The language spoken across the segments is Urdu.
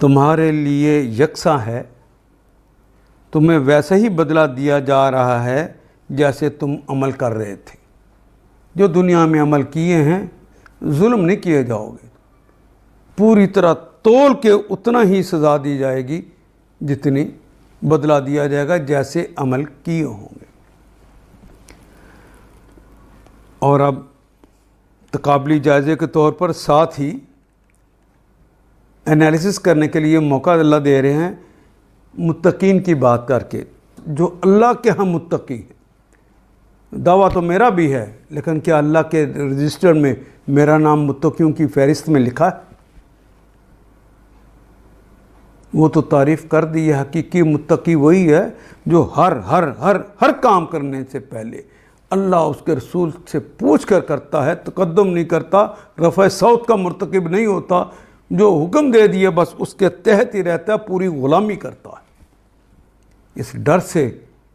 تمہارے لیے یکساں ہے، تمہیں ویسے ہی بدلہ دیا جا رہا ہے جیسے تم عمل کر رہے تھے۔ جو دنیا میں عمل کیے ہیں ظلم نہیں کیے جاؤ گے، پوری طرح تول کے اتنا ہی سزا دی جائے گی جتنی بدلہ دیا جائے گا جیسے عمل کیے ہوں گے۔ اور اب تقابلی جائزے کے طور پر ساتھ ہی انالیسس کرنے کے لیے موقع اللہ دے رہے ہیں متقین کی بات کر کے، جو اللہ کے ہم متقی ہیں۔ دعویٰ تو میرا بھی ہے، لیکن کیا اللہ کے رجسٹر میں میرا نام متقیوں کی فہرست میں لکھا ہے؟ وہ تو تعریف کر دی ہے، حقیقی متقی وہی ہے جو ہر ہر ہر ہر کام کرنے سے پہلے اللہ اس کے رسول سے پوچھ کر کرتا ہے، تقدم نہیں کرتا، رفع صوت کا مرتکب نہیں ہوتا، جو حکم دے دیے بس اس کے تحت ہی رہتا ہے، پوری غلامی کرتا ہے، اس ڈر سے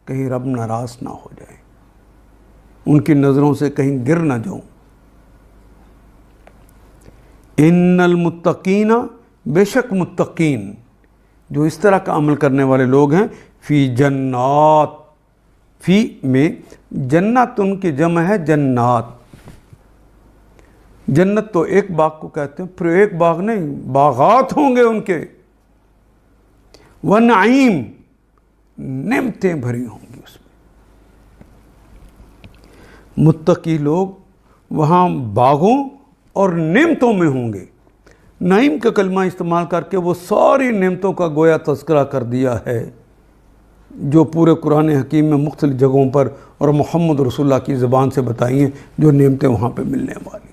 کہیں رب ناراض نہ ہو جائے، ان کی نظروں سے کہیں گر نہ جاؤں۔ ان المتقین، بے شک متقین جو اس طرح کا عمل کرنے والے لوگ ہیں، فی جنات، فی میں جنت ان کی جمع ہے جنات۔ جنت تو ایک باغ کو کہتے ہیں، پھر ایک باغ نہیں، باغات ہوں گے ان کے، ونعیم، نعمتیں بھری ہوں گی اس میں۔ متقی لوگ وہاں باغوں اور نعمتوں میں ہوں گے۔ نعیم کا کلمہ استعمال کر کے وہ ساری نعمتوں کا گویا تذکرہ کر دیا ہے جو پورے قرآن حکیم میں مختلف جگہوں پر اور محمد رسول اللہ کی زبان سے بتائی ہیں، جو نعمتیں وہاں پہ ملنے والی۔